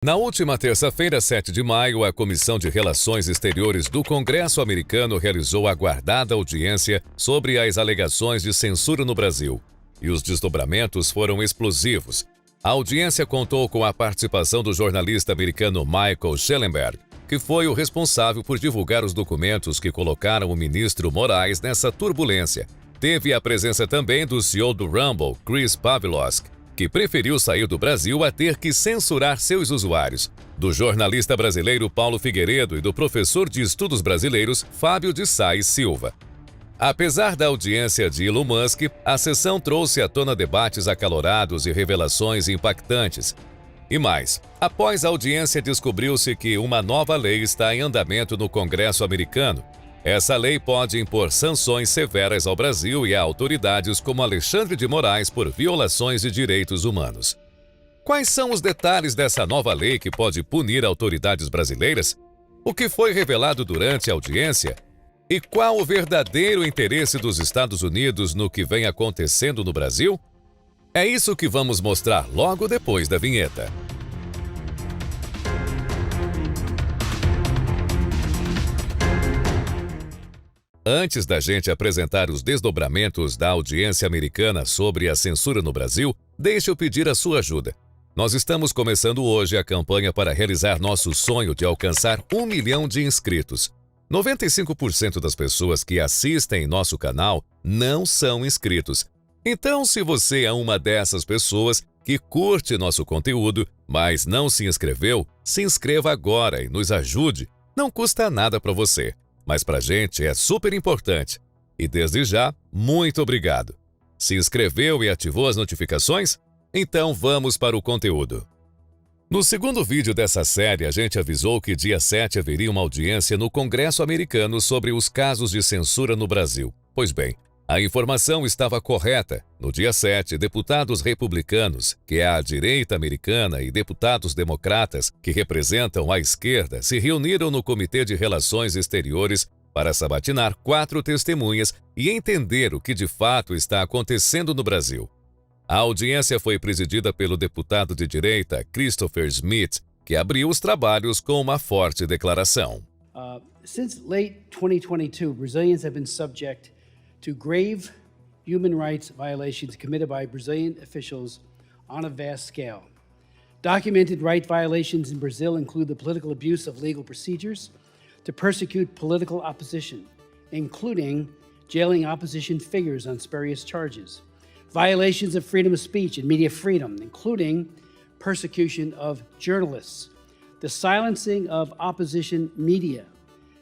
Na última terça-feira, 7 de maio, a Comissão de Relações Exteriores do Congresso americano realizou a aguardada audiência sobre as alegações de censura no Brasil. E os desdobramentos foram explosivos. A audiência contou com a participação do jornalista americano Michael Shellenberg, que foi o responsável por divulgar os documentos que colocaram o ministro Moraes nessa turbulência. Teve a presença também do CEO do Rumble, Chris Pavlovski, que preferiu sair do Brasil a ter que censurar seus usuários, do jornalista brasileiro Paulo Figueiredo e do professor de estudos brasileiros Fábio de Sais Silva. Apesar da audiência de Elon Musk, a sessão trouxe à tona debates acalorados e revelações impactantes. E mais, após a audiência descobriu-se que uma nova lei está em andamento no Congresso americano. Essa lei pode impor sanções severas ao Brasil e a autoridades como Alexandre de Moraes por violações de direitos humanos. Quais são os detalhes dessa nova lei que pode punir autoridades brasileiras? O que foi revelado durante a audiência? E qual o verdadeiro interesse dos Estados Unidos no que vem acontecendo no Brasil? É isso que vamos mostrar logo depois da vinheta. Antes da gente apresentar os desdobramentos da audiência americana sobre a censura no Brasil, deixe eu pedir a sua ajuda. Nós estamos começando hoje a campanha para realizar nosso sonho de alcançar 1 milhão de inscritos. 95% das pessoas que assistem nosso canal não são inscritos. Então, se você é uma dessas pessoas que curte nosso conteúdo, mas não se inscreveu, se inscreva agora e nos ajude. Não custa nada para você. Mas pra gente é super importante. E desde já, muito obrigado. Se inscreveu e ativou as notificações? Então vamos para o conteúdo. No segundo vídeo dessa série, a gente avisou que dia 7 haveria uma audiência no Congresso americano sobre os casos de censura no Brasil. Pois bem, a informação estava correta. No dia 7, deputados republicanos, que é a direita americana, e deputados democratas, que representam a esquerda, se reuniram no Comitê de Relações Exteriores para sabatinar 4 testemunhas e entender o que de fato está acontecendo no Brasil. A audiência foi presidida pelo deputado de direita Christopher Smith, que abriu os trabalhos com uma forte declaração. Since late 2022, Brazilians have been subject to grave human rights violations committed by Brazilian officials on a vast scale. Documented right violations in Brazil include the political abuse of legal procedures to persecute political opposition, including jailing opposition figures on spurious charges, violations of freedom of speech and media freedom, including persecution of journalists, the silencing of opposition media,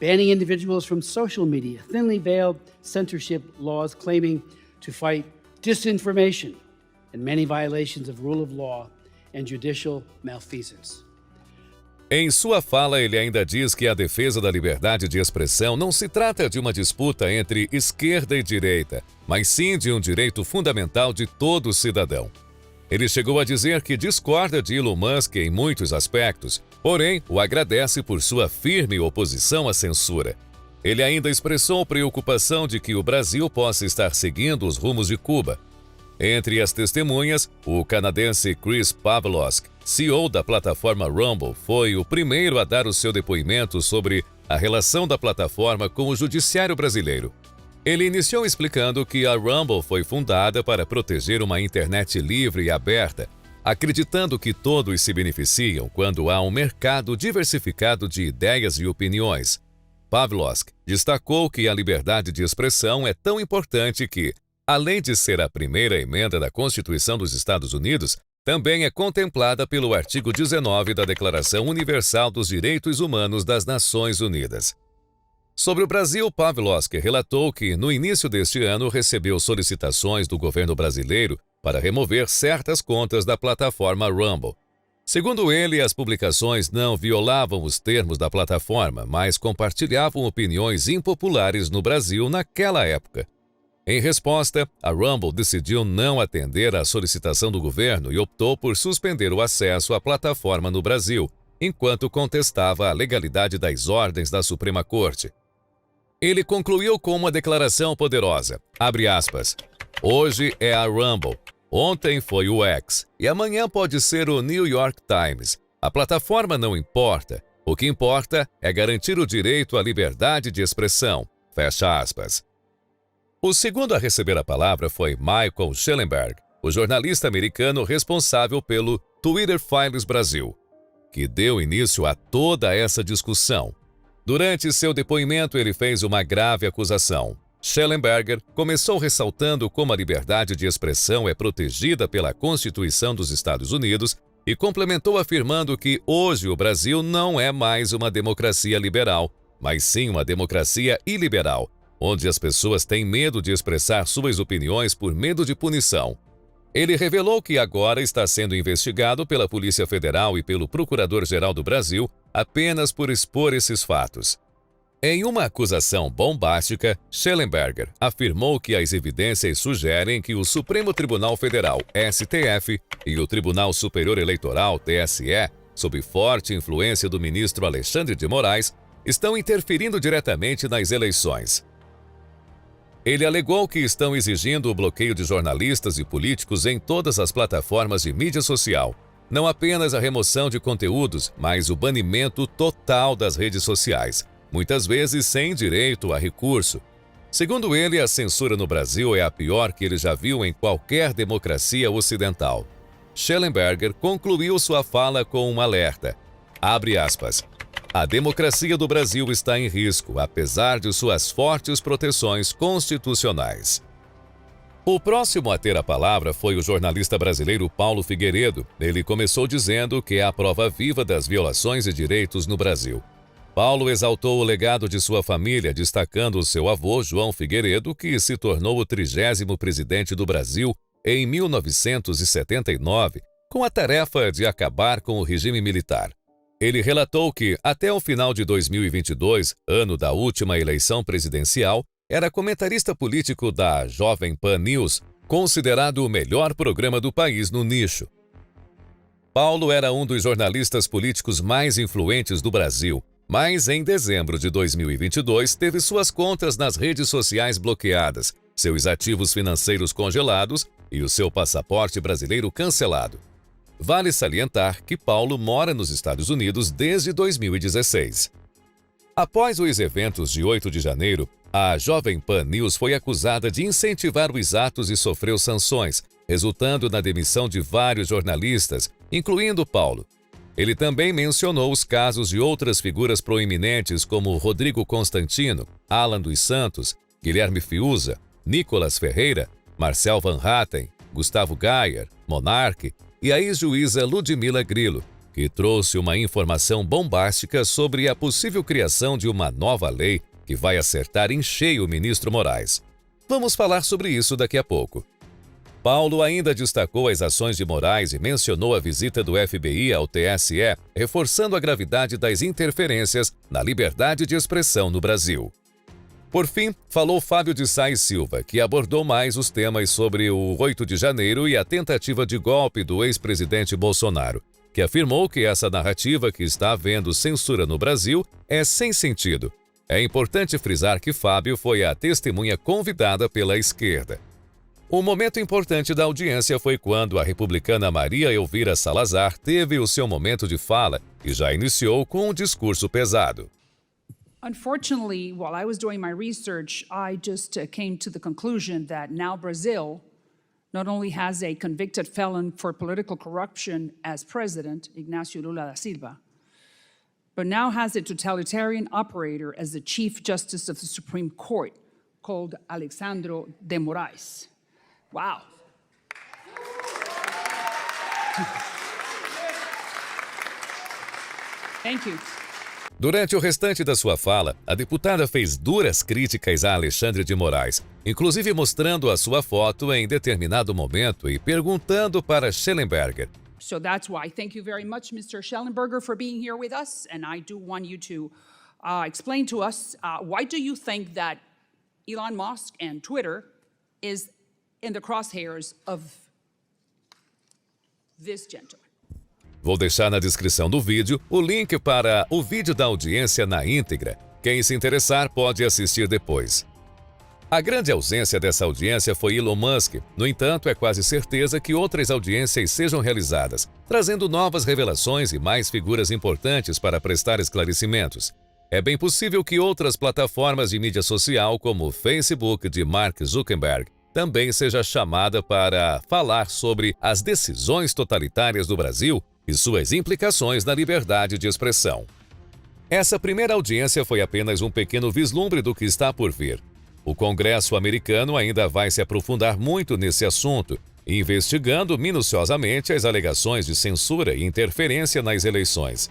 banning individuals from social media, thinly veiled censorship laws claiming to fight disinformation, and many violations of rule of law and judicial malfeasance. Em sua fala, ele ainda diz que a defesa da liberdade de expressão não se trata de uma disputa entre esquerda e direita, mas sim de um direito fundamental de todo cidadão. Ele chegou a dizer que discorda de Elon Musk em muitos aspectos, porém o agradece por sua firme oposição à censura. Ele ainda expressou preocupação de que o Brasil possa estar seguindo os rumos de Cuba. Entre as testemunhas, o canadense Chris Pavlovski, CEO da plataforma Rumble, foi o primeiro a dar o seu depoimento sobre a relação da plataforma com o judiciário brasileiro. Ele iniciou explicando que a Rumble foi fundada para proteger uma internet livre e aberta, acreditando que todos se beneficiam quando há um mercado diversificado de ideias e opiniões. Pavlovski destacou que a liberdade de expressão é tão importante que, além de ser a primeira emenda da Constituição dos Estados Unidos, também é contemplada pelo artigo 19 da Declaração Universal dos Direitos Humanos das Nações Unidas. Sobre o Brasil, Pavlovski relatou que, no início deste ano, recebeu solicitações do governo brasileiro para remover certas contas da plataforma Rumble. Segundo ele, as publicações não violavam os termos da plataforma, mas compartilhavam opiniões impopulares no Brasil naquela época. Em resposta, a Rumble decidiu não atender à solicitação do governo e optou por suspender o acesso à plataforma no Brasil, enquanto contestava a legalidade das ordens da Suprema Corte. Ele concluiu com uma declaração poderosa, abre aspas, hoje é a Rumble, ontem foi o X e amanhã pode ser o New York Times. A plataforma não importa. O que importa é garantir o direito à liberdade de expressão. Fecha aspas. O segundo a receber a palavra foi Michael Schellenberg, o jornalista americano responsável pelo Twitter Files Brasil, que deu início a toda essa discussão. Durante seu depoimento, ele fez uma grave acusação. Schellenberger começou ressaltando como a liberdade de expressão é protegida pela Constituição dos Estados Unidos e complementou afirmando que hoje o Brasil não é mais uma democracia liberal, mas sim uma democracia iliberal, onde as pessoas têm medo de expressar suas opiniões por medo de punição. Ele revelou que agora está sendo investigado pela Polícia Federal e pelo Procurador-Geral do Brasil apenas por expor esses fatos. Em uma acusação bombástica, Schellenberger afirmou que as evidências sugerem que o Supremo Tribunal Federal, STF, e o Tribunal Superior Eleitoral, TSE, sob forte influência do ministro Alexandre de Moraes, estão interferindo diretamente nas eleições. Ele alegou que estão exigindo o bloqueio de jornalistas e políticos em todas as plataformas de mídia social, não apenas a remoção de conteúdos, mas o banimento total das redes sociais, muitas vezes sem direito a recurso. Segundo ele, a censura no Brasil é a pior que ele já viu em qualquer democracia ocidental. Schellenberger concluiu sua fala com um alerta. Abre aspas. A democracia do Brasil está em risco, apesar de suas fortes proteções constitucionais. O próximo a ter a palavra foi o jornalista brasileiro Paulo Figueiredo. Ele começou dizendo que é a prova viva das violações de direitos no Brasil. Paulo exaltou o legado de sua família, destacando o seu avô, João Figueiredo, que se tornou o 30º presidente do Brasil em 1979, com a tarefa de acabar com o regime militar. Ele relatou que, até o final de 2022, ano da última eleição presidencial, era comentarista político da Jovem Pan News, considerado o melhor programa do país no nicho. Paulo era um dos jornalistas políticos mais influentes do Brasil, mas em dezembro de 2022 teve suas contas nas redes sociais bloqueadas, seus ativos financeiros congelados e o seu passaporte brasileiro cancelado. Vale salientar que Paulo mora nos Estados Unidos desde 2016. Após os eventos de 8 de janeiro, a Jovem Pan News foi acusada de incentivar os atos e sofreu sanções, resultando na demissão de vários jornalistas, incluindo Paulo. Ele também mencionou os casos de outras figuras proeminentes como Rodrigo Constantino, Alan dos Santos, Guilherme Fiuza, Nicolas Ferreira, Marcel Van Hatten, Gustavo Gayer, Monark e a ex-juíza Ludmila Grillo, que trouxe uma informação bombástica sobre a possível criação de uma nova lei que vai acertar em cheio o ministro Moraes. Vamos falar sobre isso daqui a pouco. Paulo ainda destacou as ações de Moraes e mencionou a visita do FBI ao TSE, reforçando a gravidade das interferências na liberdade de expressão no Brasil. Por fim, falou Fábio de Sá e Silva, que abordou mais os temas sobre o 8 de janeiro e a tentativa de golpe do ex-presidente Bolsonaro, que afirmou que essa narrativa que está havendo censura no Brasil é sem sentido. É importante frisar que Fábio foi a testemunha convidada pela esquerda. Um momento importante da audiência foi quando a republicana Maria Elvira Salazar teve o seu momento de fala e já iniciou com um discurso pesado. Unfortunately, while I was doing my research, I just came to the conclusion that now Brazil not only has a convicted felon for political corruption as president, Ignacio Lula da Silva, but now has a totalitarian operator as the Chief Justice of the Supreme Court, called Alexandre de Moraes. Wow. Thank you. Durante o restante da sua fala, a deputada fez duras críticas a Alexandre de Moraes, inclusive mostrando a sua foto em determinado momento e perguntando para Schellenberger. So that's why. Thank you very much, Mr. Schellenberger, for being here with us. And I do want you to explain to us, why do you think that Elon Musk and Twitter is in the crosshairs of this gentleman? Vou deixar na descrição do vídeo o link para o vídeo da audiência na íntegra. Quem se interessar pode assistir depois. A grande ausência dessa audiência foi Elon Musk. No entanto, é quase certeza que outras audiências sejam realizadas, trazendo novas revelações e mais figuras importantes para prestar esclarecimentos. É bem possível que outras plataformas de mídia social, como o Facebook de Mark Zuckerberg, também seja chamada para falar sobre as decisões totalitárias do Brasil e suas implicações na liberdade de expressão. Essa primeira audiência foi apenas um pequeno vislumbre do que está por vir. O Congresso americano ainda vai se aprofundar muito nesse assunto, investigando minuciosamente as alegações de censura e interferência nas eleições.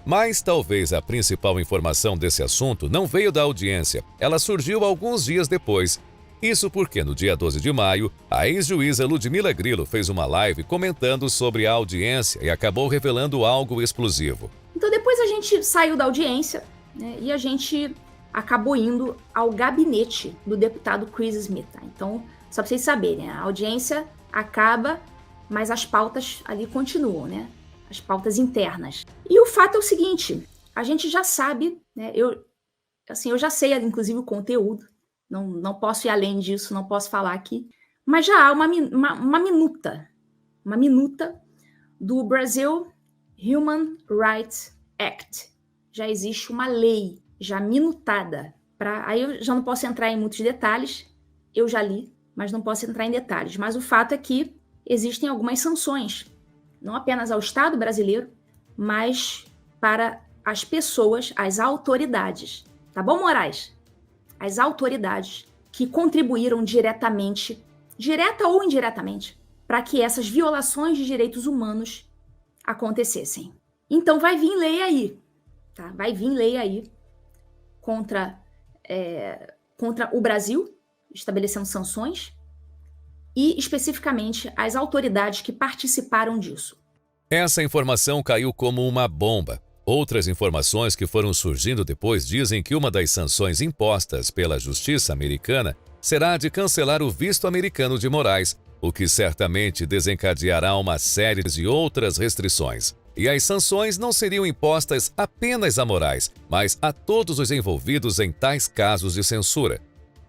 Mas talvez a principal informação desse assunto não veio da audiência, ela surgiu alguns dias depois. Isso porque no dia 12 de maio, a ex-juíza Ludmila Grillo fez uma live comentando sobre a audiência e acabou revelando algo explosivo. Então depois a gente saiu da audiência, né, e a gente acabou indo ao gabinete do deputado Chris Smith. Tá? Então, só para vocês saberem, a audiência acaba, mas as pautas ali continuam, né? As pautas internas. E o fato é o seguinte, a gente já sabe, né? Eu já sei, inclusive, o conteúdo, não posso ir além disso, não posso falar aqui, mas já há uma minuta do Brazil Human Rights Act. Já existe uma lei já minutada. Aí eu já não posso entrar em muitos detalhes, eu já li, mas não posso entrar em detalhes. Mas o fato é que existem algumas sanções, não apenas ao Estado brasileiro, mas para as pessoas, as autoridades. Tá bom, Moraes? As autoridades que contribuíram diretamente, direta ou indiretamente, para que essas violações de direitos humanos acontecessem. Então vai vir lei aí, tá? Vai vir lei aí contra o Brasil, estabelecendo sanções, e especificamente as autoridades que participaram disso. Essa informação caiu como uma bomba. Outras informações que foram surgindo depois dizem que uma das sanções impostas pela justiça americana será a de cancelar o visto americano de Moraes, o que certamente desencadeará uma série de outras restrições. E as sanções não seriam impostas apenas a Moraes, mas a todos os envolvidos em tais casos de censura.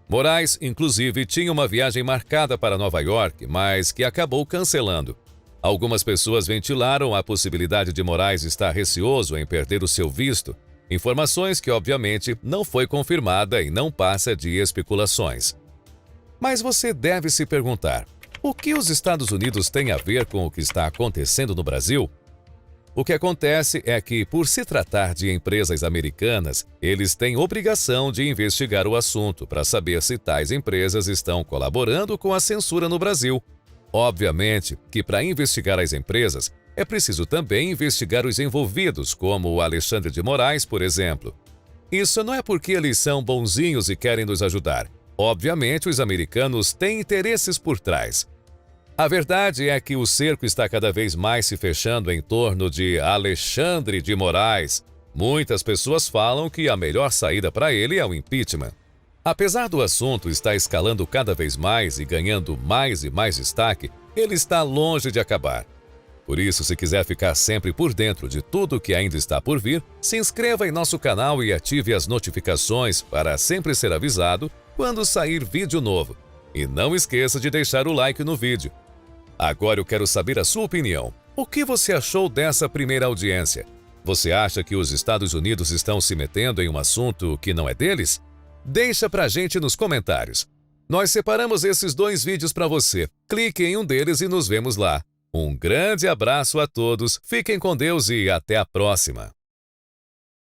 Moraes, inclusive, tinha uma viagem marcada para Nova York, mas que acabou cancelando. Algumas pessoas ventilaram a possibilidade de Moraes estar receoso em perder o seu visto, informações que, obviamente, não foi confirmada e não passa de especulações. Mas você deve se perguntar, o que os Estados Unidos têm a ver com o que está acontecendo no Brasil? O que acontece é que, por se tratar de empresas americanas, eles têm obrigação de investigar o assunto para saber se tais empresas estão colaborando com a censura no Brasil. Obviamente que, para investigar as empresas, é preciso também investigar os envolvidos, como o Alexandre de Moraes, por exemplo. Isso não é porque eles são bonzinhos e querem nos ajudar. Obviamente, os americanos têm interesses por trás. A verdade é que o cerco está cada vez mais se fechando em torno de Alexandre de Moraes. Muitas pessoas falam que a melhor saída para ele é o impeachment. Apesar do assunto estar escalando cada vez mais e ganhando mais e mais destaque, ele está longe de acabar. Por isso, se quiser ficar sempre por dentro de tudo que ainda está por vir, se inscreva em nosso canal e ative as notificações para sempre ser avisado quando sair vídeo novo. E não esqueça de deixar o like no vídeo. Agora eu quero saber a sua opinião. O que você achou dessa primeira audiência? Você acha que os Estados Unidos estão se metendo em um assunto que não é deles? Deixa pra gente nos comentários. Nós separamos esses 2 vídeos para você. Clique em um deles e nos vemos lá. Um grande abraço a todos, fiquem com Deus e até a próxima!